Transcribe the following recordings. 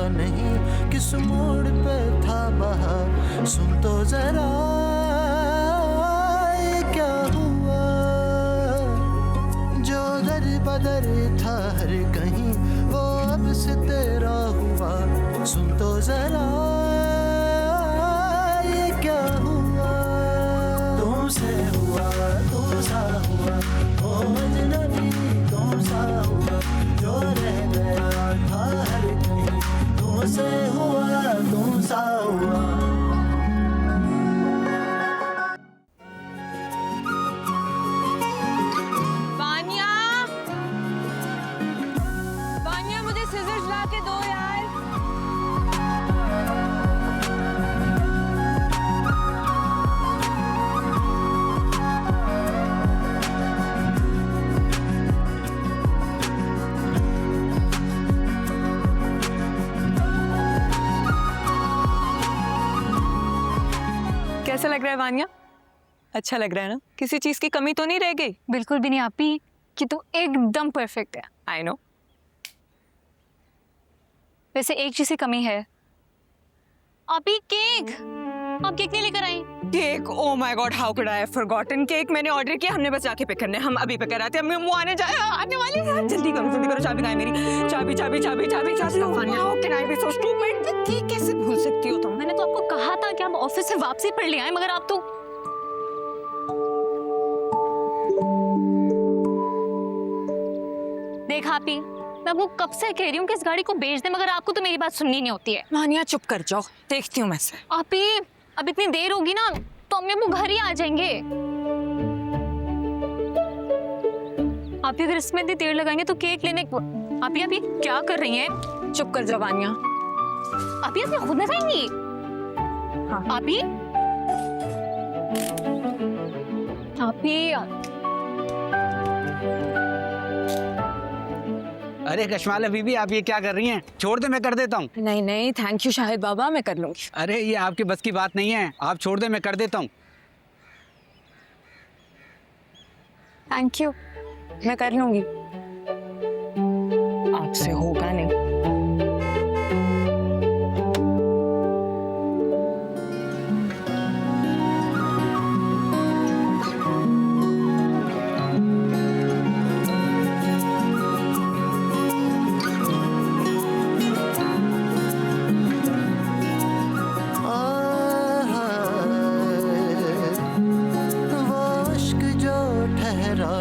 नहीं, किस मोड़ पे था बहार, सुन तो जरा ये क्या हुआ। जो दर बदर था हर कहीं वो अब से तेरा हुआ, सुन तो जरा ये क्या हुआ। तुमसे हुआ तुमसा हुआ, ओ अजनबी तुमसा हुआ, जो रह गया था हर कहीं तुमसे हुआ तुमसा हुआ। वानिया मुझे सिजर्स ला के दो यार। कैसा लग रहा है वानिया? अच्छा लग रहा है ना? किसी चीज की कमी तो नहीं रह गई? बिल्कुल भी नहीं आपी, कि तू एकदम परफेक्ट है। I know. वैसे एक चीज की कमी है आपी, केक। आप केक नहीं लेकर आई? Cake? Oh my God, how could I have forgotten. Cake मैंने ऑर्डर किया, हमने बस जाके पिक करने, हम अभी पिक कराते हैं। वो आने वाले हैं। जल्दी करो चाबी कहाँ है मेरी? चाबी चाबी चाबी चाबी चाबी। How can I be so stupid? Cake कैसे भूल सकती हो तुम? मैंने तो आपको कहा था कि आप ऑफिस से वापसी पर ले आए, मगर आप तो देखा आपी, मैं आपको कब से कह रही हूँ कि इस गाड़ी को बेच दे, मगर आपको तो मेरी बात सुननी नहीं होती है। वानिया चुप कर जाओ, देखती हूँ मैं से। आपी अब इतनी देर होगी ना तो अम्मी अब्बू घर ही आ जाएंगे। आप अगर इसमें इतनी देर लगाएंगे तो केक लेने आप क्या कर रही हैं? चुप कर जाओ वानिया। आप खुद न जाएंगी? हाँ। आप अरे कशमाला बीबी, आप ये क्या कर रही हैं? छोड़ दे, मैं कर देता हूँ। नहीं नहीं, थैंक यू शाहिद बाबा, मैं कर लूंगी। अरे ये आपके बस की बात नहीं है, आप छोड़ दे, मैं कर देता हूँ। थैंक यू, मैं कर लूंगी। आपसे होगा नहीं।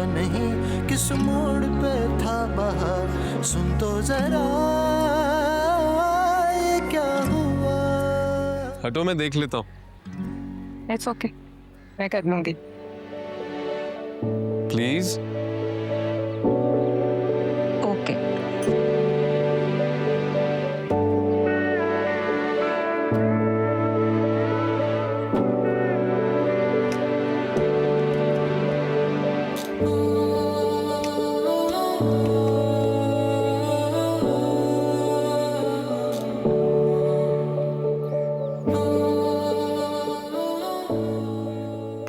नहीं, किस मोड़ पे था बहार, सुन तो जरा ये क्या हुआ। हटो, मैं देख लेता हूँ। इट्स ओके, मैं कर लूंगी। Please. Okay.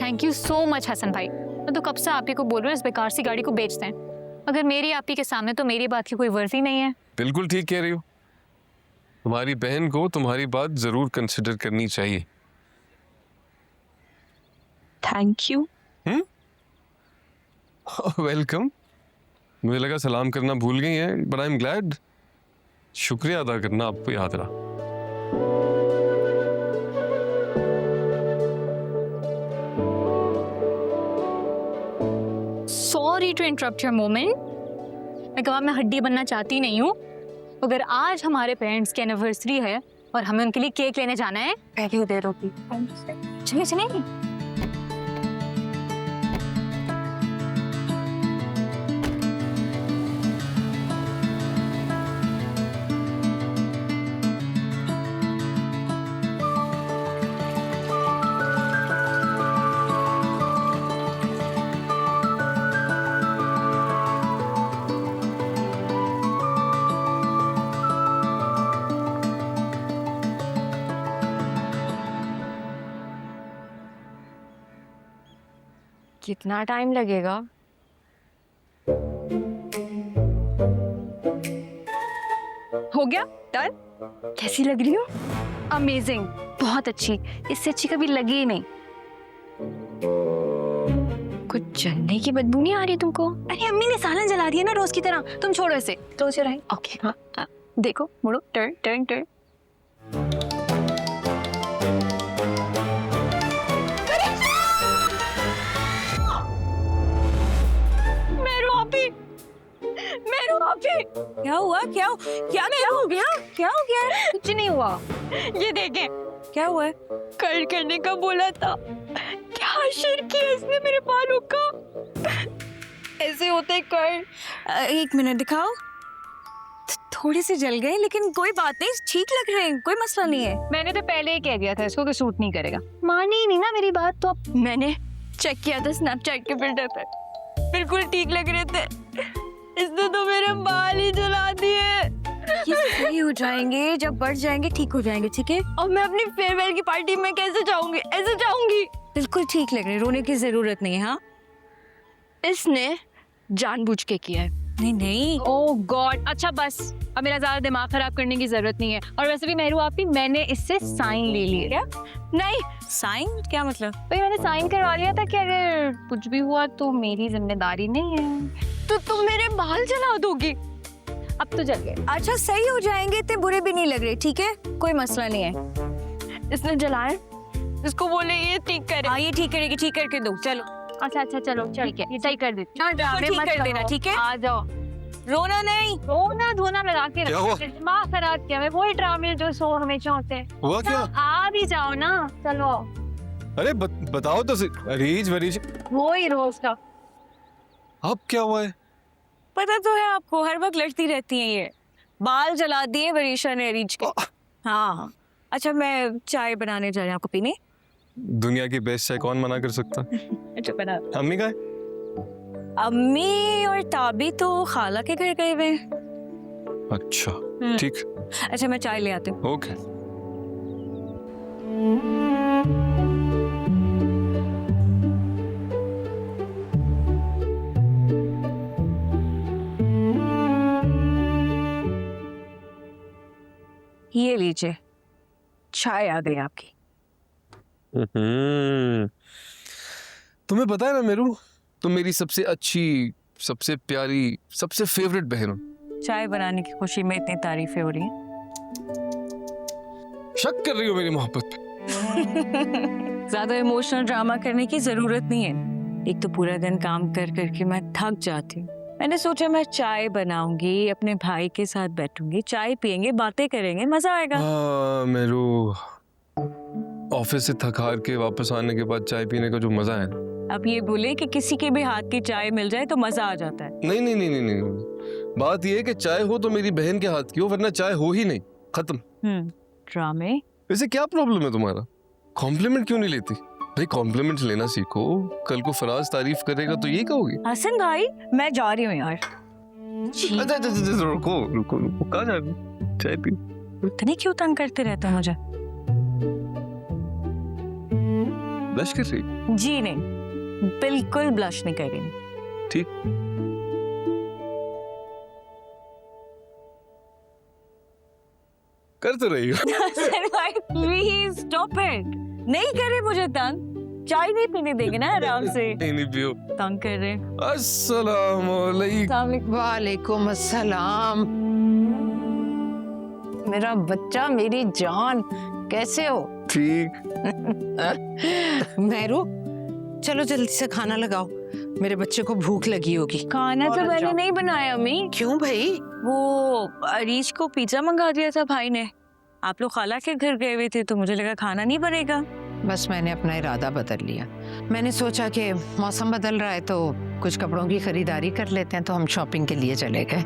Thank you so much Hasan भाई। मैं तो कब से आप ही को बोल रही हूँ इस बेकार सी गाड़ी को बेच दें, अगर मेरी आप ही के सामने तो मेरी बात की कोई वर्दी नहीं है। बिल्कुल ठीक कह रही हो, तुम्हारी बहन को तुम्हारी बात जरूर कंसिडर करनी चाहिए। Thank you. वेलकम। मुझे लगा सलाम करना भूल गई हैं, बट आई एम ग्लैड। शुक्रिया अदा करना आपको याद रहा। Sorry to interrupt your moment. मैं कबाब में हड्डी बनना चाहती नहीं हूँ, अगर आज हमारे पेरेंट्स की एनिवर्सरी है और हमें उनके लिए केक लेने जाना है, पहले देर होगी। चलिए चलिए। कितना टाइम लगेगा? हो गया डन। कैसी लग रही हो? अमेजिंग, बहुत अच्छी, इससे अच्छी कभी लगी ही नहीं। कुछ जलने की बदबू नहीं आ रही तुमको? अरे अम्मी ने सालन जला दिया ना रोज की तरह, तुम छोड़ो इसे। रोज जलाएं। ओके हाँ, देखो मुड़ो, टर्न टर्न टर्न। क्या हुआ? क्या हो गया? क्या हो गया? कुछ नहीं हुआ। ये देखें, क्या हुआ है? कर्ल करने का बोला था, क्या शिर किया इसने मेरे बालों का। ऐसे होते कर्ल। एक मिनट दिखाओ। थोड़े से जल गए, लेकिन कोई बात नहीं, ठीक लग रहे हैं, कोई मसला नहीं है। मैंने तो पहले ही कह दिया था इसको कि सूट नहीं करेगा। मानी ही नहीं ना मेरी बात, तो अब मैंने चेक किया था स्नैपचैट के फिल्टर पे, बिल्कुल ठीक लग रहे थे। इसने तो मेरे बाल ही जला दिए। ये सही हो जाएंगे, जब बढ़ जाएंगे ठीक हो जाएंगे, ठीक है? और मैं अपनी फेयरवेल की पार्टी में कैसे जाऊंगी? ऐसे जाऊंगी। बिल्कुल ठीक लग रहे, रोने की जरूरत नहीं है। हाँ, इसने जानबूझ के किया है। नहीं नहीं, ओह गॉड, अच्छा बस, अब मेरा ज्यादा दिमाग खराब करने की जरूरत नहीं है। और वैसे भी मेहरू आपी, मैंने इससे साइन ले लिए। क्या? नहीं, साइन क्या मतलब? भाई मैंने साइन करवा लिया था कि अगर कुछ भी हुआ तो मेरी जिम्मेदारी नहीं है। तो तुम मेरे बाल जला दोगी? अब तो जल गए। अच्छा सही हो जाएंगे, इतने बुरे भी नहीं लग रहे, ठीक है, कोई मसला नहीं है। इसने जलाए, इसको बोले ये ठीक करे। हाँ, ये ठीक करेगी, ठीक करके दो। चलो अच्छा चलो ठीक है, ये सही कर देती हूँ। ठीक कर देना, ठीक है? आ जाओ। रोना नहीं, रोना धोना लगा के क्या हुआ? दिमाग खराब किया। मैं वही ड्रामे जो सो हमेशा होते हैं। हुआ क्या? आ भी जाओ ना, चलो। अरे बताओ तो अरीज वरीज। वही रोज का। अब क्या हुआ है? पता तो है आपको, हर वक्त लड़ती रहती हैं ये। बाल जला दिए वरीशा ने रीच के। हाँ, अच्छा मैं चाय बनाने जा रही हूँ, आपको पीने? दुनिया की बेस्ट चाय कौन मना कर सकता? अच्छा बना। अम्मी का है? अम्मी और ताबी तो खाला के घर गए हुए हैं। अच्छा ठीक। अच्छा मैं चाय ले आती हूँ। ओके। ये लीजिए, चाय आ गई आपकी। तुम्हें पता है ना मेरू, तुम मेरी सबसे अच्छी, सबसे प्यारी, सबसे फेवरेट बहन हो। चाय बनाने की खुशी में इतनी तारीफें हो रही हैं। शक कर रही हो मेरी मोहब्बत पे? ज्यादा इमोशनल ड्रामा करने की जरूरत नहीं है। एक तो पूरा दिन काम कर करके मैं थक जाती हूँ। मैंने सोचा मैं चाय बनाऊंगी, अपने भाई के साथ बैठूंगी, चाय पियेंगे, बातें करेंगे, मजा आएगा। हाँ मेरू, ऑफिस से थक हार के वापस आने के बाद चाय पीने का जो मजा है। अब ये बोले कि किसी के भी हाथ की चाय मिल जाए तो मजा आ जाता है। नहीं नहीं नहीं नहीं नहीं, बात ये है कि चाय हो तो मेरी बहन के हाथ की हो, वरना चाय हो ही नहीं, खत्म। ड्रामे। वैसे क्या प्रॉब्लम है तुम्हारा? कॉम्प्लीमेंट क्यों नहीं लेती? भाई कॉम्प्लीमेंट लेना सीखो, कल को फराज तारीफ करेगा तो ये कहोगी। हसन भाई मैं जा रही हूँ यार। अच्छा रुको रुको रुको, कहाँ जा रही हो? चाय पी। इतने क्यों तंग करते रहते हो मुझे? ब्लश कर रही? जी नहीं, बिल्कुल ब्लश नहीं कर रही। ठीक। कर तो रही हो। हसन भाई प्लीज स्टॉप इट, नहीं करे मुझे तंग। चाय नहीं पीने देंगे ना आराम से। नहीं पियो। तंग कर रहे। अस्सलाम वालेकुम। वालेकुम अस्सलाम। मेरा बच्चा, मेरी जान, कैसे हो? ठीक। मेहरू, चलो जल्दी से खाना लगाओ, मेरे बच्चे को भूख लगी होगी। खाना तो मैंने नहीं बनाया अम्मी। क्यों भाई? वो अरीश को पिज्जा मंगा दिया था भाई ने। आप लोग खाला के घर गए हुए थे तो मुझे लगा खाना नहीं बनेगा। बस मैंने अपना इरादा बदल लिया। मैंने सोचा कि मौसम बदल रहा है तो कुछ कपड़ों की खरीदारी कर लेते हैं, तो हम शॉपिंग के लिए चले गए।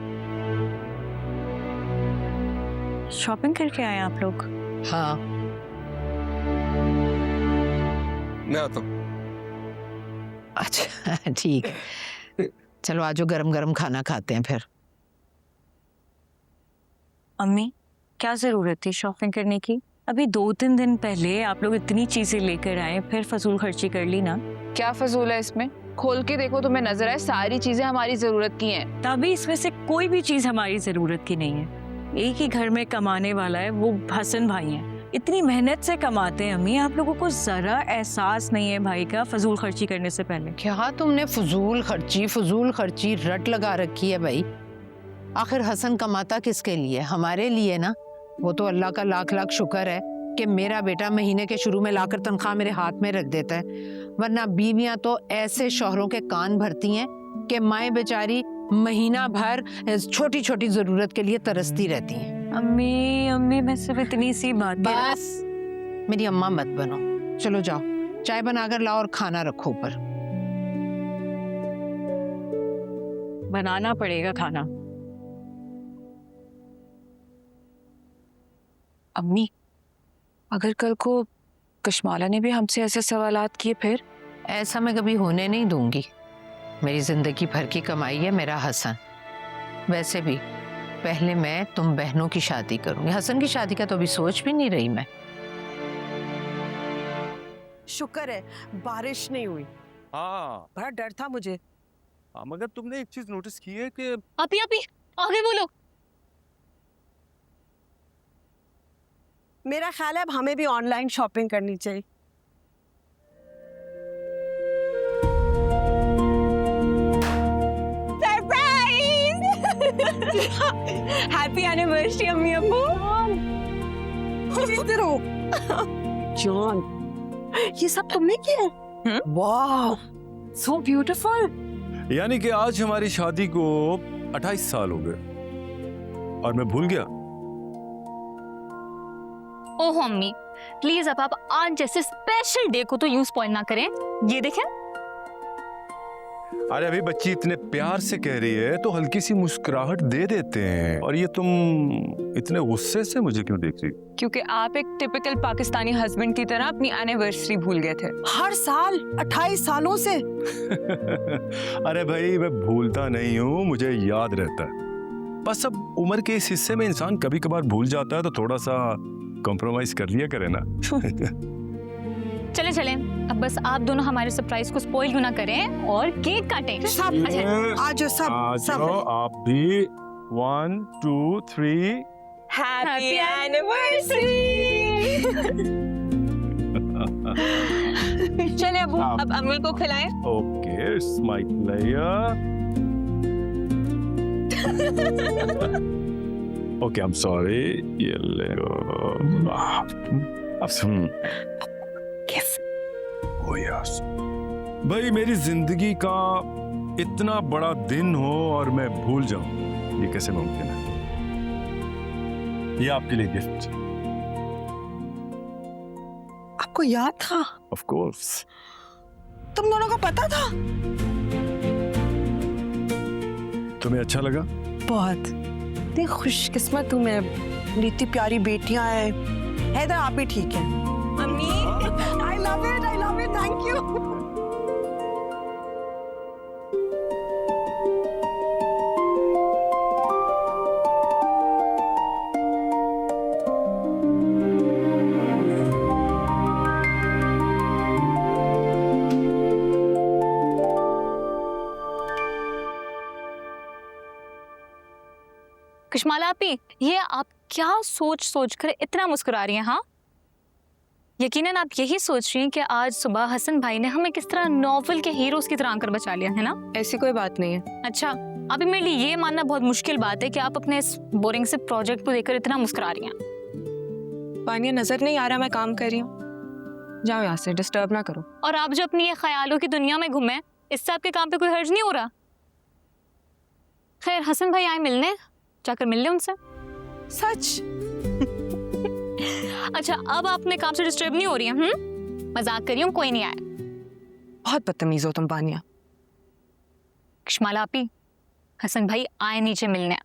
शॉपिंग करके आए आप लोग? हाँ। मैं आता हूँ। अच्छा ठीक है, चलो आजो गरम गरम खाना खाते हैं फिर। अम्मी क्या जरूरत थी शॉपिंग करने की? अभी 2-3 दिन पहले आप लोग इतनी चीजें लेकर आए, फिर फजूल खर्ची कर ली ना। क्या फजूल है इसमें? खोल के देखो तुम्हें नजर आए, सारी चीजें हमारी जरूरत की हैं। तभी इसमें से कोई भी चीज हमारी जरूरत की नहीं है। एक ही घर में कमाने वाला है, वो हसन भाई हैं। इतनी मेहनत से कमाते हैं अम्मी, आप लोगों को जरा एहसास नहीं है भाई का फजूल खर्ची करने से पहले। क्या तुमने फजूल खर्ची रट लगा रखी है भाई। आखिर हसन कमाता किसके लिए? हमारे लिए ना। वो तो अल्लाह का लाख लाख शुक्र है कि मेरा बेटा महीने के शुरू में लाकर तनख्वाह मेरे हाथ में रख देता है, वरना बीवियां तो ऐसे शौहरों के कान भरती हैं कि माएँ बेचारी महीना भर छोटी छोटी जरूरत के लिए तरसती रहती हैं। अम्मी मैं सिर्फ इतनी सी बात। बस मेरी अम्मा मत बनो, चलो जाओ चाय बनाकर लाओ और खाना रखो ऊपर। बनाना पड़ेगा खाना। अम्मी अगर कल को कश्माला ने भी हमसे ऐसे सवालात किए फिर? ऐसा मैं कभी होने नहीं दूंगी। मेरी जिंदगी भर की कमाई है मेरा हसन। वैसे भी पहले मैं तुम बहनों की शादी करूंगी, हसन की शादी का तो अभी सोच भी नहीं रही मैं। शुक्र है बारिश नहीं हुई, हाँ बड़ा डर था मुझे। हाँ, मगर तुमने एक चीज नोटिस की है कि आप आगे बोलो। मेरा ख्याल है अब हमें भी ऑनलाइन शॉपिंग करनी चाहिए। हैप्पी एनिवर्सरी अम्मी अब्बू। इधर हो जॉन, ये सब तुमने किया? वाह सो ब्यूटीफुल। यानी कि आज हमारी शादी को 28 साल हो गए और मैं भूल गया। ओह अम्मी प्लीज अब आप आज जैसे स्पेशल डे को तो यूं स्पॉइल ना करें। ये देखें। अरे अभी बच्ची इतने प्यार से कह रही है तो हल्की सी मुस्कुराहट दे देते हैं, और ये तुम इतने गुस्से से मुझे क्यों देख रही? क्योंकि आप एक टिपिकल पाकिस्तानी हस्बैंड की तरह अपनी एनिवर्सरी भूल गए थे। हर साल 28 सालों से। अरे भाई मैं भूलता नहीं हूँ, मुझे याद रहता है। बस अब उम्र के इस हिस्से में इंसान कभी कभार भूल जाता है, तो थोड़ा सा कॉम्प्रोमाइज कर लिया करे ना। चले अब बस आप दोनों हमारे सरप्राइज को स्पॉइल क्यों ना करें और केक काटें। सब आज सब आप भी 1 2 3 हैप्पी एनिवर्सरी। चले अबू अब अम्मी को खिलाएं। Okay my player. Okay I am sorry. ये ले अब सुन। Oh yes. भाई मेरी जिंदगी का इतना बड़ा दिन हो और मैं भूल जाऊं, ये कैसे मुमकिन है? ये आपके लिए गिफ्ट। आपको याद था? Of course. तुम दोनों को पता था? तुम्हें अच्छा लगा? बहुत। इतनी खुशकिस्मत हूँ मैं, मेरी इतनी प्यारी बेटियां हैं। हैदर आप भी ठीक है। अम्मी I love it, thank you. कश्माला आपी, ये आप क्या सोच कर इतना मुस्कुरा रही हैं? हाँ यकीनन आप यही सोच रही हैं कि आज सुबह हसन भाई ने हमें किस तरह नॉवल के हीरोज की तरह आकर बचा लिया है ना? ऐसी कोई बात नहीं है। अच्छा अभी मेरे लिए ये मानना बहुत मुश्किल बात है कि आप अपने इस बोरिंग से प्रोजेक्ट को देखकर इतना मुस्कुरा रही हैं। पानिया नजर नहीं आ रहा मैं काम कर रही हूँ, जाओ यहाँ से, डिस्टर्ब ना करो। और आप जो अपनी ये ख्यालों की दुनिया में घूमे, इससे आपके काम पे कोई हर्ज नहीं हो रहा? खैर हसन भाई आए मिलने, जाकर मिल ले उनसे। सच? अच्छा अब आप अपने काम से डिस्टर्ब नहीं हो रही हैं? मजाक कर रही हूँ, कोई नहीं आया। बहुत बदतमीज हो तुम पानिया। कश्माला आपी, हसन भाई आए नीचे मिलने।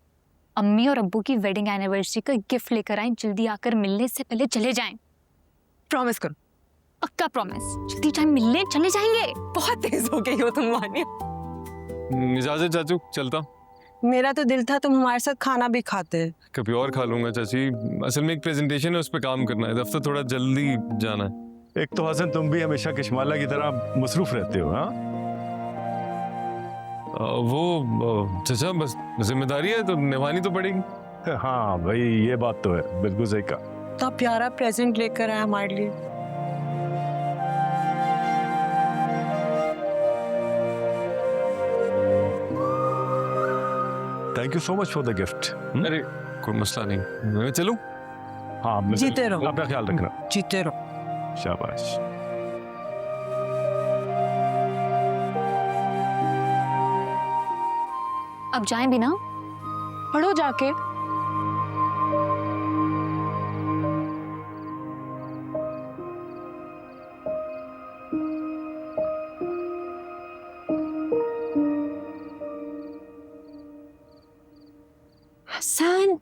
अम्मी और अब्बू की वेडिंग एनिवर्सरी का गिफ्ट लेकर आए, जल्दी आकर मिलने से पहले चले जाएं। प्रॉमिस करो। पक्का प्रॉमिस, जल्दी जाए मिलने, चले जाएंगे। बहुत तेज हो गई हो तुम पानिया। इजाजत चाचू, चलता। मेरा तो दिल था तुम हमारे साथ खाना भी खाते। कभी और खा लूंगा चाची, असल में एक प्रेजेंटेशन है, उस पर काम करना है, दफ्तर थोड़ा जल्दी जाना है। एक तो हसन तुम भी हमेशा कश्माला की तरह मसरूफ रहते हो। हाँ वो चाचा बस जिम्मेदारी है तो निभानी तो पड़ेगी। हाँ भाई, ये बात तो है, बिल्कुल सही कहा। इतना प्यारा प्रेजेंट लेकर आया हमारे लिए। Thank you so much for the gift. अरे कोई मसला नहीं, मैं चलूं? हाँ, जीते रहो। अपना ख्याल रखना। जीते रहो। शाबाश। अब जाएं भी ना? पढ़ो जाके। हसन,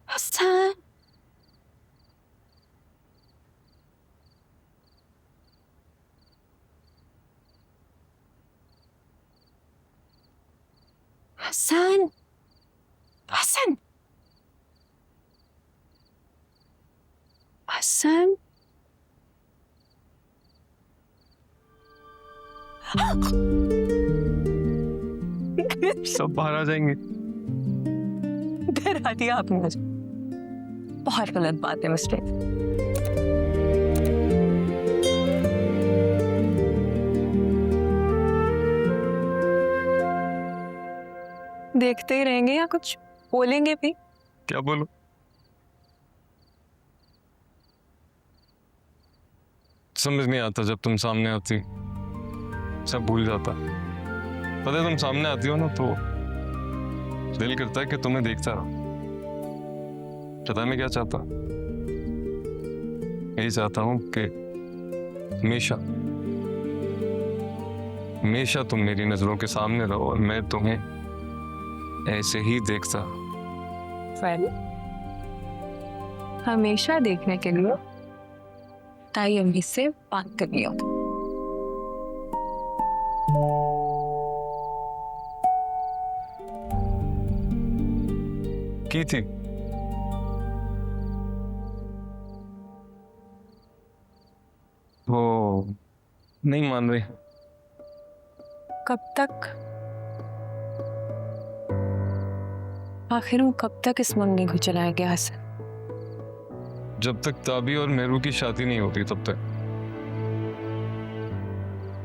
हसन, हसन, हसन, हसन। सब बाहर आ जाएंगे। डरा दिया आपने मुझे। बहुत गलत बात है मिस्टर। देखते ही रहेंगे या कुछ बोलेंगे भी? क्या बोलो? समझ नहीं आता, जब तुम सामने आती सब भूल जाता। पता है तुम सामने आती हो ना तो दिल करता है कि तुम्हें देखता रहो। पता है मैं क्या चाहता? यही चाहता हूं कि हमेशा हमेशा तुम मेरी नजरों के सामने रहो और मैं तुम्हें ऐसे ही देखता। हमेशा देखने के लिए ताई अम्मी से बात करनी हो। की थी वो नहीं मान रही। कब तक? आखिर वो कब तक इस मंगनी को चलाएंगे हसन? जब तक ताबी और मेहरू की शादी नहीं होती तब तक।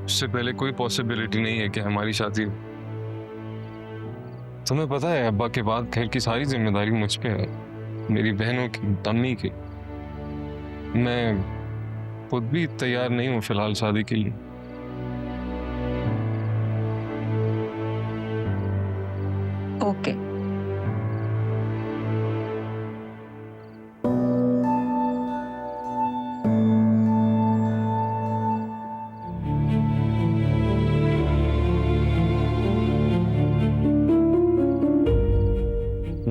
उससे पहले कोई पॉसिबिलिटी नहीं है कि हमारी शादी हो। तुम्हें पता है अब्बा के बाद घर की सारी जिम्मेदारी मुझ पे है, मेरी बहनों की, अम्मी की। मैं खुद भी तैयार नहीं हूँ फिलहाल शादी के लिए। ओके।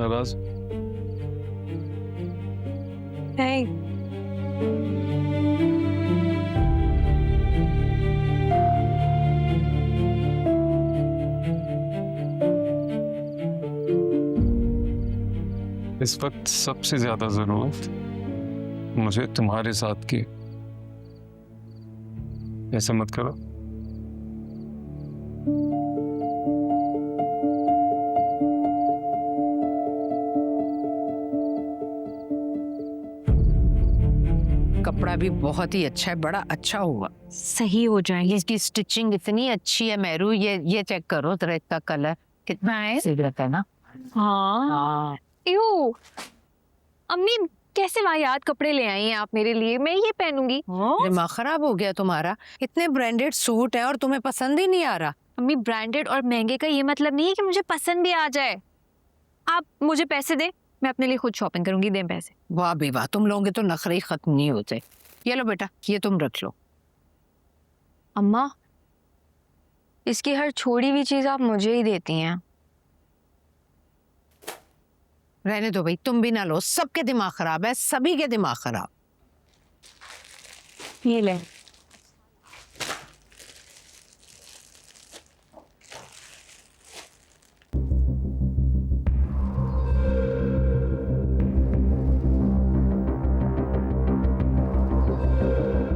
नाराज? Hey. इस वक्त सबसे ज्यादा जरूरत मुझे तुम्हारे साथ की। ऐसा मत करो। कपड़ा भी बहुत ही अच्छा है, बड़ा अच्छा हुआ। सही हो जाएंगे। इसकी स्टिचिंग इतनी अच्छी है मेरू, ये चेक करो जरा, इसका कलर कितना है, सही रहता है ना। हाँ। यू अम्मी, कैसे वाहियात कपड़े ले आई हैं आप मेरे लिए? मैं ये पहनूंगी। दिमाग खराब हो गया तुम्हारा? इतने ब्रांडेड सूट है और तुम्हें पसंद ही नहीं आ रहा। अम्मी, ब्रांडेड और महंगे का ये मतलब नहीं है कि मुझे पसंद भी आ जाए। आप मुझे पैसे दें, मैं अपने लिए खुद शॉपिंग करूंगी। दें पैसे। वाह बे वाह, तुम लोगों के तो नखरे ही खत्म नहीं होते। ये लो बेटा, ये तुम रख लो। अम्मा, इसकी हर छोड़ी हुई चीज आप मुझे ही देती हैं। रहने दो भाई, तुम भी ना लो, सबके दिमाग खराब है, सभी के दिमाग खराब। ये ले।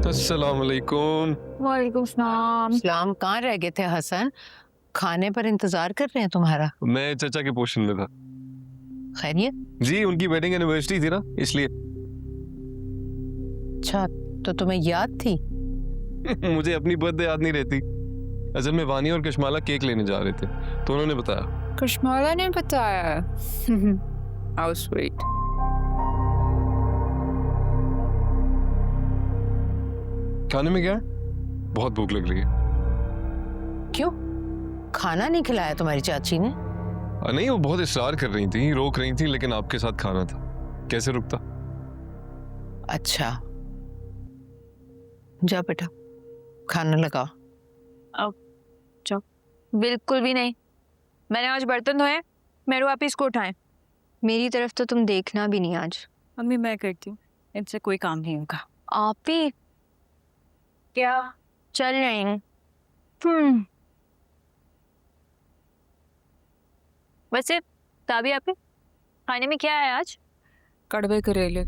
बस अस्सलाम वालेकुम। वालेकुम सलाम। सलाम। कहाँ रह गए थे हसन? खाने पर इंतजार कर रहे हैं तुम्हारा। मैं चाचा के पोर्शन में था। खैरियत? जी, उनकी वेडिंग एनिवर्सरी थी ना, इसलिए। अच्छा, तो तुम्हें याद थी? मुझे अपनी बर्थडे याद नहीं रहती। असल में वानी और कशमाला केक लेने जा रहे थे, तो उन्होंने बताया। कश्माला ने बताया। How sweet. खाने में क्या है? बहुत भूख लग रही है। क्यों? खाना नहीं खिलाया तुम्हारी चाची ने? नहीं, वो बहुत इसरार कर रही थी, रोक रही थी, लेकिन आपके साथ खाना था, कैसे रुकता। अच्छा, जा बेटा खाना लगाओ। बिल्कुल भी नहीं। मैंने आज बर्तन धोए, मेरे आप इसको उठाएं। मेरी तरफ तो तुम देखना भी नहीं आज। मम्मी मैं करती हूँ, इनसे कोई काम नहीं होगा। आप ही क्या? चल रही हूँ। वैसे ताबी आपके खाने में क्या है आज? कड़वे करेले।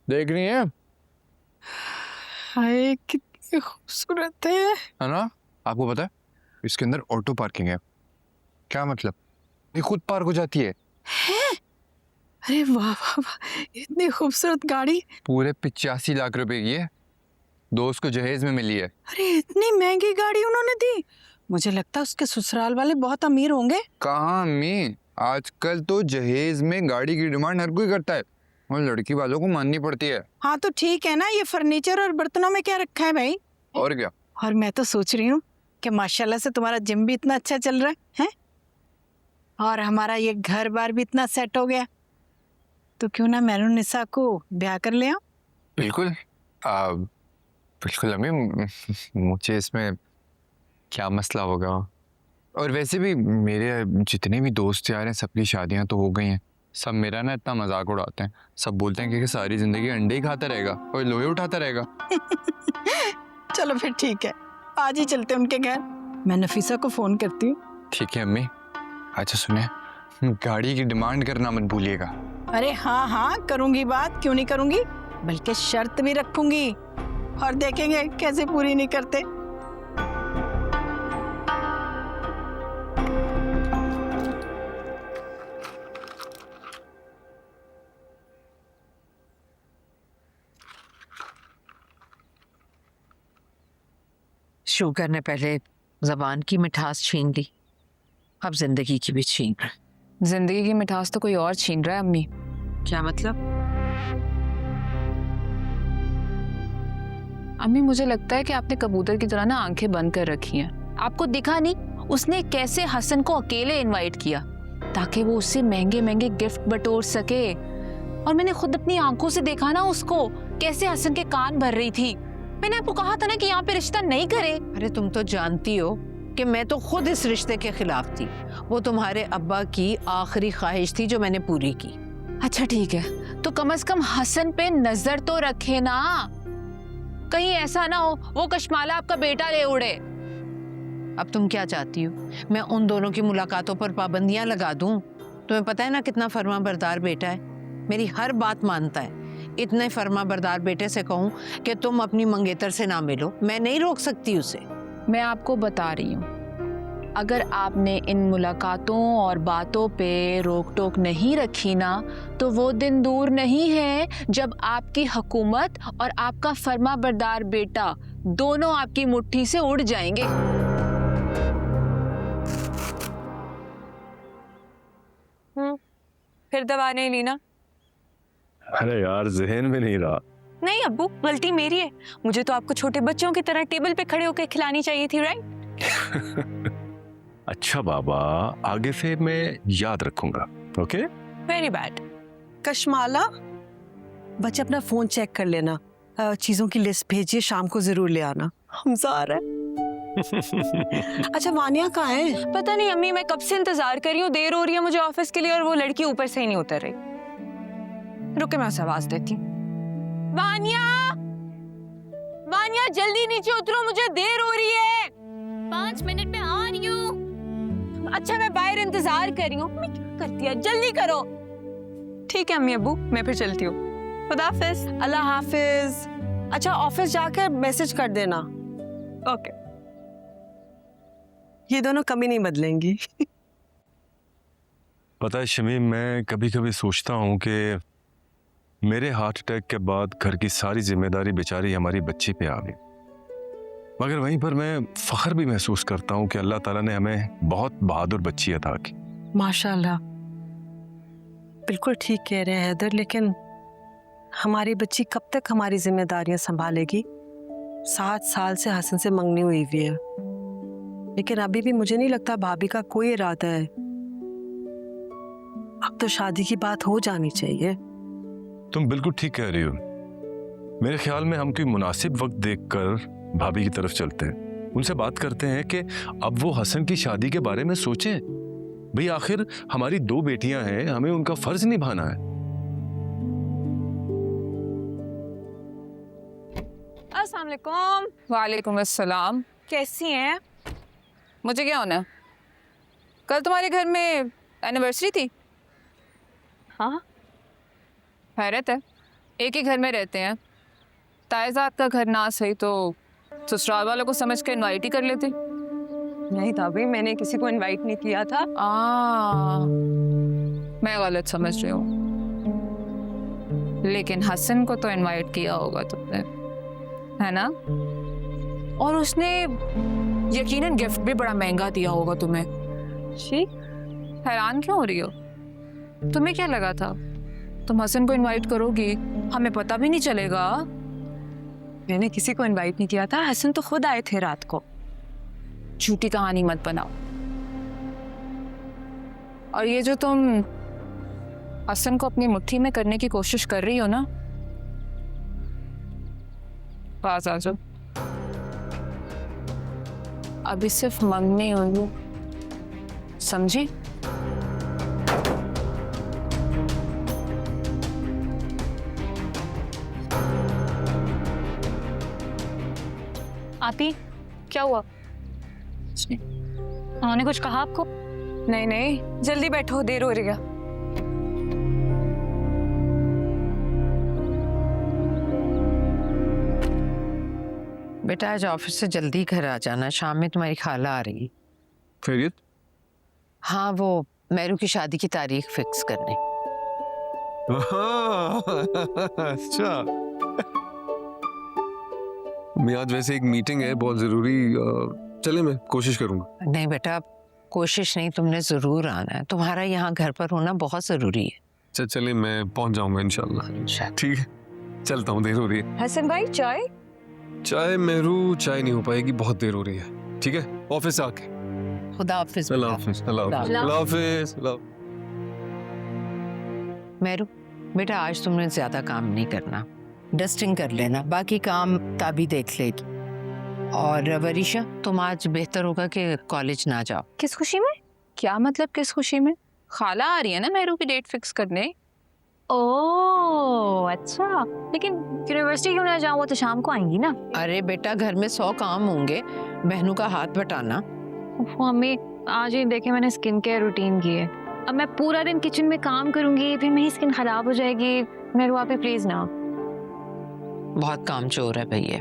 देख रही हैं? हाय कितनी खूबसूरत है ना? आपको पता है इसके अंदर ऑटो पार्किंग है। क्या मतलब? ये खुद पार्क हो जाती है। अरे वाह वाह वाह, इतनी खूबसूरत गाड़ी। पूरे 85 लाख रुपए की है। दोस्त को जहेज में मिली है। अरे इतनी महंगी गाड़ी उन्होंने दी। मुझे लगता है उसके ससुराल वाले बहुत अमीर होंगे। कहाँ अम्मी, आजकल तो जहेज में गाड़ी की डिमांड हर कोई करता है और लड़की वालों को माननी पड़ती है। हाँ तो ठीक है ना, ये फर्नीचर और बर्तनों में क्या रखा है भाई? और क्या? और मैं तो सोच रही हूँ कि माशाल्लाह से तुम्हारा जिम भी इतना अच्छा चल रहा है और हमारा ये घर बार भी इतना सेट हो गया, तो क्यों ना मैरून निसा को ब्याह कर ले आओ। बिल्कुल बिल्कुल अम्मी, मुझे इसमें क्या मसला होगा। और वैसे भी मेरे जितने भी दोस्त यार हैं सबकी शादियां तो हो गई हैं। सब मेरा ना इतना मजाक उड़ाते हैं। सब बोलते हैं कि सारी जिंदगी अंडे ही खाता रहेगा और लोहे उठाता रहेगा। चलो फिर ठीक है, आज ही चलते हैं उनके घर। मैं नफीसा को फोन करती हूँ। ठीक है अम्मी। अच्छा सुने, गाड़ी की डिमांड करना मत भूलिएगा। अरे हाँ हाँ करूंगी बात, क्यों नहीं करूंगी, बल्कि शर्त भी रखूंगी और देखेंगे कैसे पूरी नहीं करते। शुगर ने पहले जबान की मिठास छीन ली, अब जिंदगी की भी छीन रहा है। जिंदगी की मिठास तो कोई और छीन रहा है अम्मी। क्या मतलब? अम्मी मुझे लगता है कि आपने कबूतर की तरह ना आंखें बंद कर रखी हैं। आपको दिखा नहीं उसने कैसे हसन को अकेले इनवाइट किया ताकि वो उससे महंगे महंगे गिफ्ट बटोर सके। और मैंने खुद अपनी आंखों से देखा ना उसको कैसे हसन के कान भर रही थी। मैंने आपको कहा था ना कि यहाँ पे रिश्ता नहीं करे। अरे तुम तो जानती हो कि मैं तो खुद इस रिश्ते के खिलाफ थी। वो तुम्हारे अब्बा की आखिरी ख्वाहिश थी जो मैंने पूरी की। अच्छा ठीक है, तो कम से कम हसन पे नजर तो रखे ना, कहीं ऐसा ना हो वो कशमाला आपका बेटा ले उड़े। अब तुम क्या चाहती हो, मैं उन दोनों की मुलाकातों पर पाबंदियां लगा दूं? तुम्हें पता है ना कितना फर्मा बरदार बेटा है, मेरी हर बात मानता है। इतने फर्मा बरदार बेटे से कहूं कि तुम अपनी मंगेतर से ना मिलो, मैं नहीं रोक सकती उसे। मैं आपको बता रही हूँ, अगर आपने इन मुलाकातों और बातों पे रोक टोक नहीं रखी ना तो वो दिन दूर नहीं है जब आपकी हुकूमत और आपका फर्मा बरदार बेटा दोनों आपकी मुट्ठी से उड़ जाएंगे। फिर दवा नहीं ली ना? अरे यार जहन में नहीं रहा। नहीं अब्बू, गलती मेरी है। मुझे तो आपको छोटे बच्चों की तरह टेबल पे खड़े होकर खिलानी चाहिए थी, राइट? अच्छा बाबा, आगे से मैं याद रखूंगा। ओके? Very bad. कशमाला, बच्चे अपना फोन चेक कर लेना, चीजों की लिस्ट भेजिए, शाम को जरूर ले आना। हमजा आ रहा है। अच्छा वानिया कहाँ है? पता नहीं अम्मी, मैं कब से इंतजार कर रही हूँ, देर हो रही है मुझे ऑफिस के लिए और वो लड़की ऊपर से ही नहीं उतर रही। रुके मैं उसे आवाज देती हूँ। वानिया, वानिया जल्दी नीचे उतरो, मुझे देर हो रही है। 5 मिनट में आ रही हूँ। अच्छा मैं बाहर इंतजार कर रही हूँ। मैं क्या करती है, जल्दी करो। ठीक है अम्मी अब्बू, मैं फिर चलती हूँ। खुदा हाफिज। अल्लाह हाफिज। अच्छा ऑफिस जाकर मैसेज कर देना। ओके। ये दोनों कभी नहीं बदलेंगी। पता है शमीम, मैं कभी कभी सोचता हूँ कि मेरे हार्ट अटैक के बाद घर की सारी जिम्मेदारी बेचारी हमारी बच्ची पे आ गई, मगर वहीं पर मैं फख्र भी महसूस करता हूँ कि अल्लाह ताला ने हमें बहुत बहादुर बच्ची अता की। माशाल्लाह, बिल्कुल ठीक कह रहे हैं हैदर, लेकिन हमारी बच्ची कब तक हमारी जिम्मेदारियां संभालेगी? 7 साल से हसन से मंगनी हुई है, लेकिन अभी भी मुझे नहीं लगता भाभी का कोई इरादा है। अब तो शादी की बात हो जानी चाहिए। तुम बिल्कुल ठीक कह रही हो। मेरे ख्याल में हम कोई मुनासिब वक्त देखकर भाभी की तरफ चलते हैं, उनसे बात करते हैं कि अब वो हसन की शादी के बारे में सोचें। भाई आखिर हमारी 2 बेटियां हैं, हमें उनका फर्ज निभाना है। अस्सलाम वालेकुम। वालेकुम अस्सलाम। कैसी हैं? मुझे क्या होना? कल तुम्हारे घर में एनिवर्सरी थी? हाँ। हैरत है, एक ही घर में रहते हैं। तायजाद का घर ना सही तो ससुराल वालों को समझ के इनवाइट ही कर लेते। नहीं भाभी, मैंने किसी को इनवाइट नहीं किया था। मैं गलत समझ रही हूँ, लेकिन हसन को तो इनवाइट किया होगा तुमने, है ना? और उसने यकीनन गिफ्ट भी बड़ा महंगा दिया होगा तुम्हें। जी, हैरान क्यों हो रही हो? तुम्हें क्या लगा था तुम हसन को इनवाइट करोगी, हमें पता भी नहीं चलेगा? मैंने किसी को इनवाइट नहीं किया था, हसन तो खुद आए थे रात को। झूठी कहानी मत बनाओ। और ये जो तुम हसन को अपनी मुट्ठी में करने की कोशिश कर रही हो ना, पास आ जाओ। अभी सिर्फ मंगनी हुई, समझी? आपी क्या हुआ? उन्होंने कुछ कहा आपको? नहीं नहीं, जल्दी बैठो, देर हो रही है। बेटा आज ऑफिस से जल्दी घर आ जाना, शाम में तुम्हारी खाला आ रही। खैरियत? हाँ, वो मेरू की शादी की तारीख फिक्स करने। अच्छा, मैं आज वैसे एक मीटिंग है बहुत जरूरी, चले मैं कोशिश करूंगा। नहीं बेटा, कोशिश नहीं, तुमने जरूर आना है। तुम्हारा यहाँ घर पर होना बहुत जरूरी है। अच्छा चले, मैं पहुंच जाऊंगा इंशाल्लाह। ठीक है, चलता हूँ, देर हो रही है। हसन भाई चाय? चाय मेरू, चाय नहीं हो पाएगी, बहुत देर हो रही है। ठीक है, ऑफिस से आके। खुदा हाफिज। अल्लाह हाफिज। अल्लाह हाफिज। अल्लाह हाफिज। मेरू बेटा, आज तुमने ज्यादा काम नहीं करना, डस्टिंग कर लेना, बाकी काम ताबी देख लेगी। और वरीशा, तुम आज बेहतर होगा कि कॉलेज ना जाओ। किस खुशी में? क्या मतलब किस खुशी में? खाला आ रही है ना मेरू की डेट फिक्स करने। ओह अच्छा, लेकिन यूनिवर्सिटी क्यों ना जाऊँ, वो तो शाम को आएंगी ना। अरे बेटा, घर में 100 काम होंगे, बहनों का हाथ बटाना। मम्मी आज ही देखे मैंने स्किन केयर रूटीन की है, अब मैं पूरा दिन किचन में काम करूंगी, फिर मेरी स्किन खराब हो जाएगी। मेरे वहाँ पे प्लीज ना। बहुत काम चोर है भैया।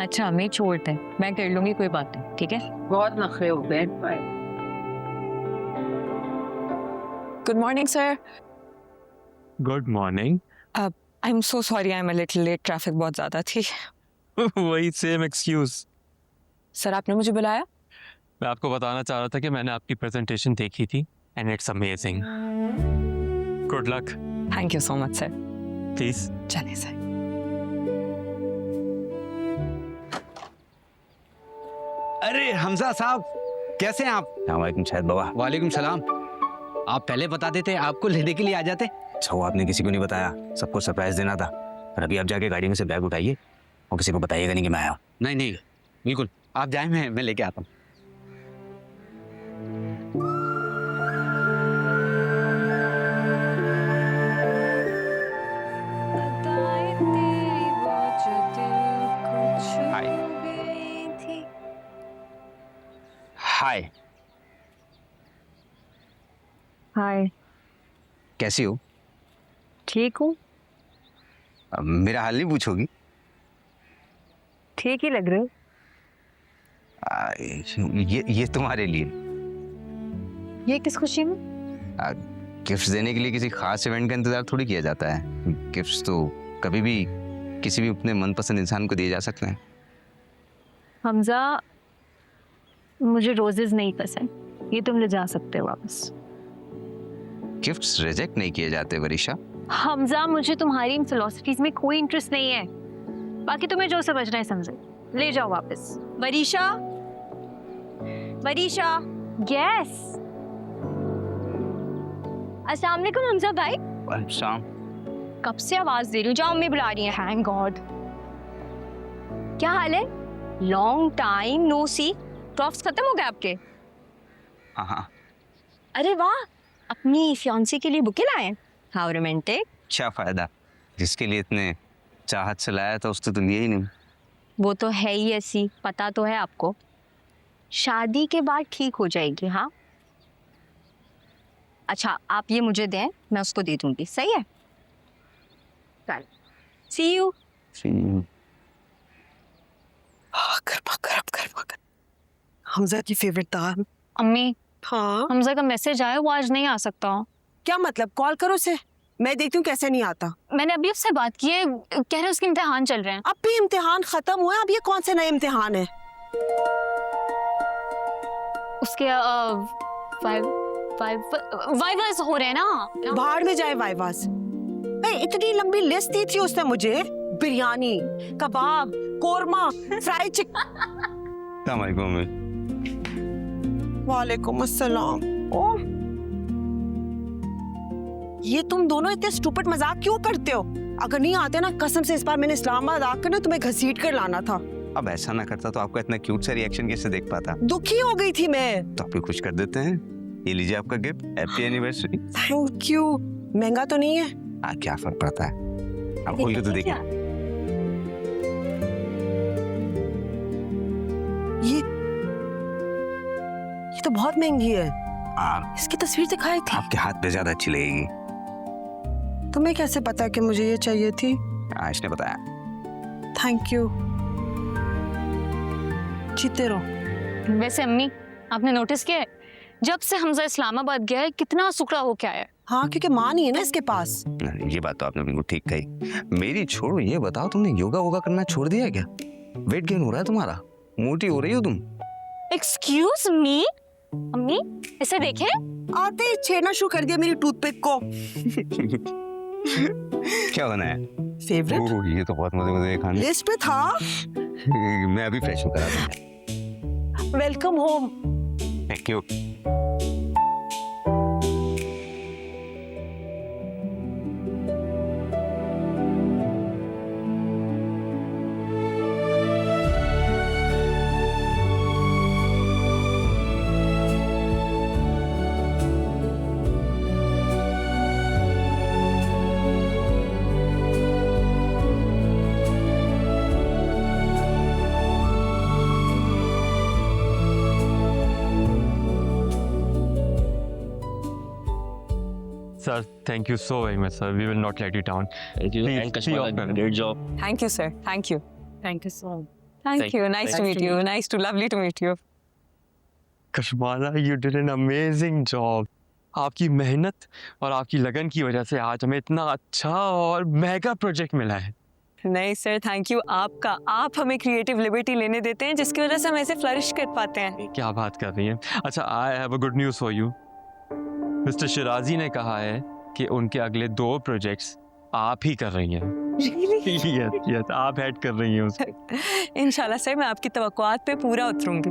अच्छा अम्मी छोड़ते हैं, मैं कर लूंगी, कोई बात नहीं, ठीक है। बहुत नखरे हो गए। Good morning sir. Good morning. I am so sorry, I am a little late, traffic बहुत ज़्यादा थी। वही सेम एक्सक्यूज। सर आपने मुझे बुलाया? मैं आपको बताना चाह रहा था कि मैंने आपकी प्रेजेंटेशन देखी थी and it's amazing. Good luck. Thank you so much sir. Please चलिए सर। अरे हमजा साहब, कैसे हैं आप? वालेकुम शायद बाबा। वालेकुम सलाम। आप पहले बता देते, आपको लेने के लिए आ जाते। अच्छा वो आपने किसी को नहीं बताया, सबको सरप्राइज देना था। और अभी आप जाके गाड़ी में से बैग उठाइए और किसी को बताइएगा नहीं कि मैं आया हूँ। नहीं नहीं, बिल्कुल आप जाए, मैं लेके आता हूँ। हाय, हाय, कैसी हो? ठीक हूँ। अब मेरा हाल नहीं पूछोगी? ठीक ही लग रहे हो। ये तुम्हारे लिए ये किस खुशी में? गिफ्ट देने के लिए किसी खास इवेंट का इंतजार थोड़ी किया जाता है। गिफ्ट्स तो कभी भी किसी भी अपने मनपसंद इंसान को दिए जा सकते हैं। हमजा, मुझे रोजेज नहीं पसंद, ये तुम ले जा सकते हो वापस। गिफ्ट्स रिजेक्ट नहीं किए जाते वरीशा। हमजा, मुझे तुम्हारी इन फिलॉसफीज में कोई इंटरेस्ट नहीं है। बाकी तुम्हें जो समझना है समझो, ले जाओ वापस। वरीशा, वरीशा। यस। अस्सलाम वालेकुम हमजा भाई। शाम कब से आवाज दे रही हूँ, जाओ मम्मी बुला रही है। Thank God. क्या हाल है? लॉन्ग टाइम नो सी। ड्रॉप्स खत्म हो गए आपके? हाँ। अरे वाह, अपनी फियांसी के लिए बुके लाए हैं। How romantic. क्या फायदा, जिसके लिए इतने चाहत से लाया था उसने तो लिए ही नहीं। वो तो है ही ऐसी, पता तो है आपको। शादी के बाद ठीक हो जाएगी। हाँ अच्छा, आप ये मुझे दें, मैं उसको दे दूंगी। सही है? सी यू। हमजा की फेवरेट दाल। अम्मी, हाँ हमजा का मैसेज आया, वो आज नहीं आ सकता। क्या मतलब? कॉल करो उसे, मैं देखती हूँ कैसे नहीं आता। मैंने अभी उससे बात की है, कह रहे उसके इम्तिहान चल रहे हैं। अब भी इम्तिहान खत्म हुआ है, अब ये कौन से नए इम्तिहान है? उसके वाइवास हो रहे हैं ना। बाहर में जाए वाइवास। इतनी लंबी लिस्ट दी थी उसने मुझे, बिरयानी, कबाब, कोरमा, फ्राई चिकन। वालेकुम अस्सलाम। ओह, ये तुम दोनों इतने स्टूपिड मजाक क्यों करते हो? अगर नहीं आते ना, कसम से इस बार मैंने इस्लामाबाद आकर ना तुम्हें घसीट कर लाना था। अब ऐसा ना करता तो आपका इतना क्यूट सा रिएक्शन कैसे देख पाता। दुखी हो गई थी मैं। तो आपको कुछ कर देते हैं। ये लीजिए आपका gift, happy anniversary. Thank you. महंगा तो नहीं है? क्या फर्क पड़ता है, आप खोल के तो देखिए। ये तो बहुत महंगी है। इसकी तस्वीर दिखाई थी। आपके हाथ पे ज्यादा अच्छी लगेगी। तुम्हें कैसे पता कि मुझे ये चाहिए थी? इसने बताया। Thank you. जीते रहो। वैसे अम्मी, आपने नोटिस किया है जब से हमजा इस्लामाबाद गया है कितना सुकड़ा हो क्या है? हाँ, क्योंकि माँ नहीं है ना इसके पास। ये बात तो आपने बिल्कुल ठीक कही। मेरी छोड़ो, ये बताओ तुमने योगा वोगा करना छोड़ दिया क्या? वेट गेन हो रहा है तुम्हारा, मोटी हो रही हो तुम। एक्सक्यूज मी अम्मी, इसे देखें। आते ही छेड़ना शुरू कर दिया मेरी टूथपिक को। क्या बना है? फेवरेट। ये तो बहुत मजे मजे खाने। लिस्ट पे था। मैं अभी फ्रेश होकर आता हूँ। Welcome home. Thank you. Sir, thank you so very much, sir. We will not let you down. Thank you. Please, And Kashmala, great job. Thank you, sir. Thank you. Thank you so much. Thank you. Nice to meet you. Nice to, lovely to meet you. Kashmala, you did an amazing job. आपकी मेहनत और आपकी लगन की वजह से आज हमें इतना अच्छा और महंगा प्रोजेक्ट मिला है। नहीं सर, थैंक यू आपका। आप हमें क्रिएटिव लिबर्टी लेने देते हैं जिसकी वजह से हम ऐसे फ्लरिश कर पाते हैं। क्या बात कर रही हैं? अच्छा, I have a good news for you. Mister Shirazi ने कहा है कि उनके अगले 2 प्रोजेक्ट्स आप ही कर रही हैं। Yes, आप हेड कर रही हैं उसे। इंशाल्लाह सर, मैं आपकी तवक्कुआत पे पूरा उतरूंगी।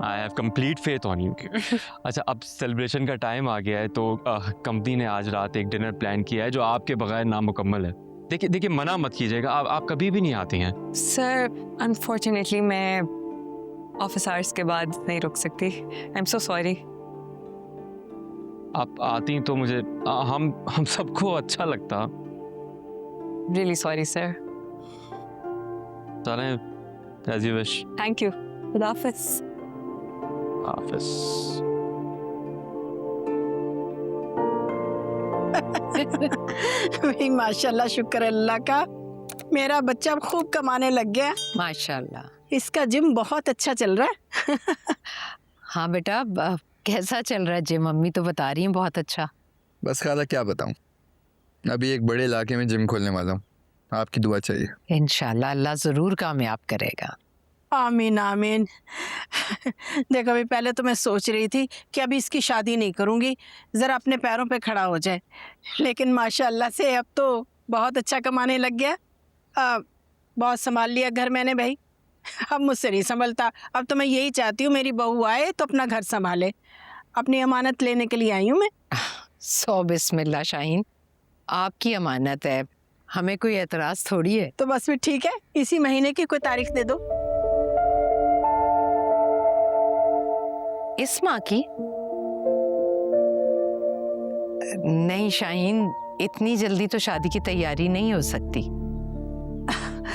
I have complete faith on you. अच्छा, अब सेलिब्रेशन का टाइम आ गया है तो कंपनी ने आज रात एक डिनर प्लान किया है जो आपके बगैर नामुकम्मल है। देखिए मना मत कीजिएगा, आप कभी भी नहीं आती हैं। सर अनफॉर्चुनेटली मैं ऑफिस आवर्स के बाद नहीं रुक सकती। I am so sorry. आप आती तो मुझे हम सबको अच्छा लगता। Really sorry sir. चलें, as you wish. Thank you. खुदा हाफिज। हाफिज। भाई माशाल्लाह, शुक्र है अल्लाह का, मेरा बच्चा खूब कमाने लग गया। माशाल्लाह। इसका जिम बहुत अच्छा चल रहा है। हाँ बेटा, कैसा चल रहा है जिम? मम्मी तो बता रही हैं बहुत अच्छा। बस खाला क्या बताऊं, अभी एक बड़े इलाके में जिम खोलने वाला हूँ, आपकी दुआ चाहिए। इंशाल्लाह अल्लाह ज़रूर कामयाब करेगा। आमीन आमीन। देखो अभी पहले तो मैं सोच रही थी कि अभी इसकी शादी नहीं करूँगी, ज़रा अपने पैरों पे खड़ा हो जाए, लेकिन माशाल्लाह से अब तो बहुत अच्छा कमाने लग गया। बहुत संभाल लिया घर मैंने भाई, अब मुझसे नहीं संभलता। अब तो मैं यही चाहती हूँ मेरी बहू आए तो अपना घर संभाले। अपनी अमानत लेने के लिए आई हूँ मैं। सो बिस्मिल्लाह शाहीन, आपकी अमानत है, हमें कोई एतराज़ थोड़ी है। तो बस फिर ठीक है, इसी महीने की कोई तारीख दे दो। इस माह की? नहीं शाहीन, इतनी जल्दी तो शादी की तैयारी नहीं हो सकती।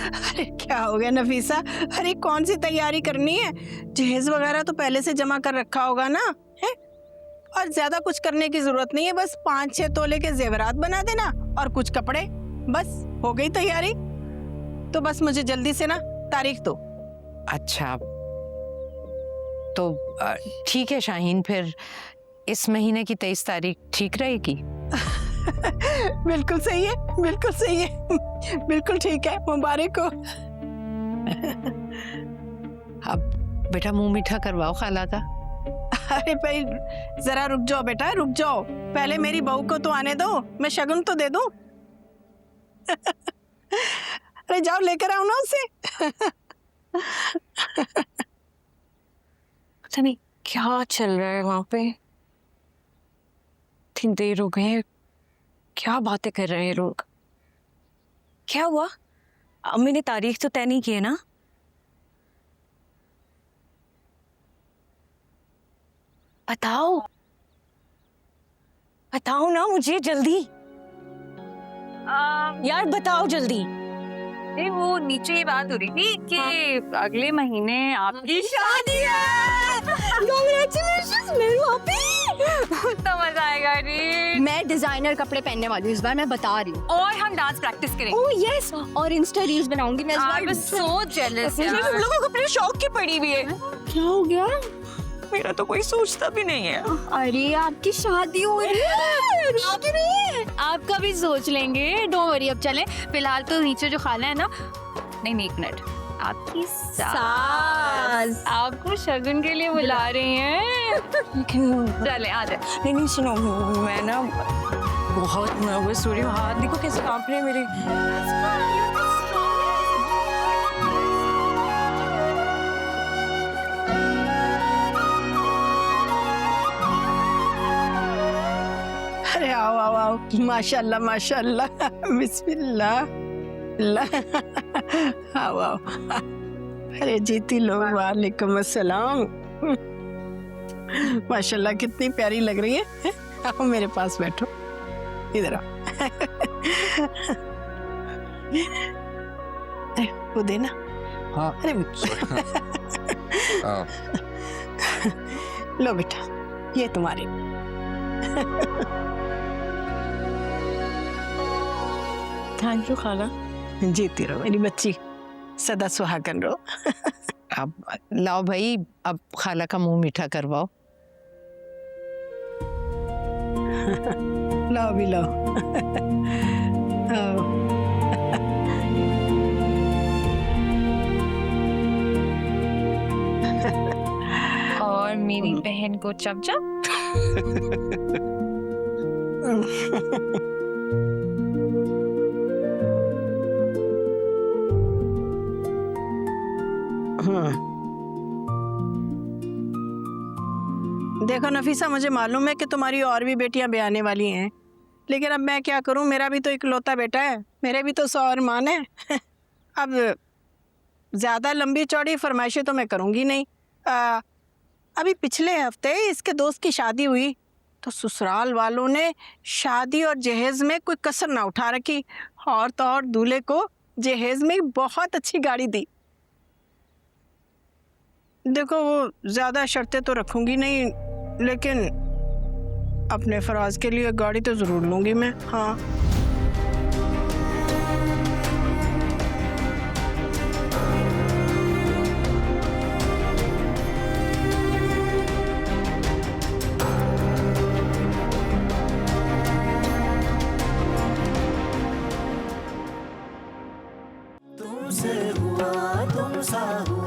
अरे क्या हो गया नफीसा, अरे कौन सी तैयारी करनी है? जहेज वगैरह तो पहले से जमा कर रखा होगा ना, है? और ज्यादा कुछ करने की जरूरत नहीं है, बस 5-6 तोले के जेवरात बना देना और कुछ कपड़े, बस हो गई तैयारी। तो बस मुझे जल्दी से ना तारीख दो। अच्छा तो ठीक है शाहीन, फिर इस महीने की 23 तारीख ठीक रहेगी? बिल्कुल सही है, बिल्कुल सही है, बिल्कुल ठीक है, मुबारक हो। अब बेटा मुंह मीठा करवाओ खाला का। अरे भाई जरा रुक जाओ बेटा, रुक जाओ, पहले मेरी बहू को तो आने दो, मैं शगुन तो दे दूं। अरे जाओ लेकर आओ ना उसे। पता नहीं क्या चल रहा है वहां पे, इतनी देर हो गई है, क्या बातें कर रहे हैं लोग। क्या हुआ? अम्मी ने तारीख तो तय नहीं की है ना? बताओ बताओ ना मुझे जल्दी, यार बताओ जल्दी। नहीं, वो नीचे ये बात हो रही थी कि अगले महीने आपकी शादी है। Congratulations मेरी भाभी। तो मजा आएगा रे। मैं डिजाइनर कपड़े पहनने वाली हूँ इस बार, मैं बता रही हूँ। और हम डांस प्रैक्टिस करेंगे। ओह यस, और इंस्टा रील्स बनाऊंगी मैं इस बार। आई वाज सो जेलस मुझे तुम लोगों को अपने शौक की पड़ी हुई है। क्या हो गया? मेरा तो कोई सोचता भी नहीं है। अरे आपकी शादी हो रही है, आपका भी सोच लेंगे, डोंट वरी। अब चलें, फिलहाल तो नीचे जो खाना है ना। नहीं एक मिनट, आपकी सास आपको शगुन के लिए बुला रही हैं। चले आ जाए। नहीं सुनो, मैं ना बहुत नर्वस हो रही हूँ, हाथ देखो कैसे कांप रहे हैं मेरे। अरे आओ आओ आओ, माशाल्लाह माशाल्लाह, बिस्मिल्लाह, आओ आओ। अरे जीती लोग, वालेकुम अस्सलाम। माशाल्लाह कितनी प्यारी लग रही है। आओ मेरे पास बैठो, इधर आओ। अरे वो देना। हाँ अरे हाँ। लो बेटा, ये तुम्हारे। थैंक यू खाला। जीती रहो मेरी बच्ची, सदा सुहागन रहो। अब लाओ भाई, अब खाला का मुंह मीठा करवाओ। लाओ भी लाओ। आओ। और मेरी बहन को चमचम। देखो नफीसा, मुझे मालूम है कि तुम्हारी और भी बेटियां ब्याहने वाली हैं, लेकिन अब मैं क्या करूं, मेरा भी तो इकलौता बेटा है, मेरे भी तो 100 अरमान है। अब ज़्यादा लंबी चौड़ी फरमाइशें तो मैं करूंगी नहीं, अभी पिछले हफ्ते इसके दोस्त की शादी हुई तो ससुराल वालों ने शादी और जहेज में कोई कसर ना उठा रखी, और तो और दूल्हे को जहेज में बहुत अच्छी गाड़ी दी। देखो वो ज्यादा शर्तें तो रखूंगी नहीं, लेकिन अपने फराज के लिए गाड़ी तो जरूर लूंगी मैं। हाँ तुमसे हुआ तुम सा हुआ।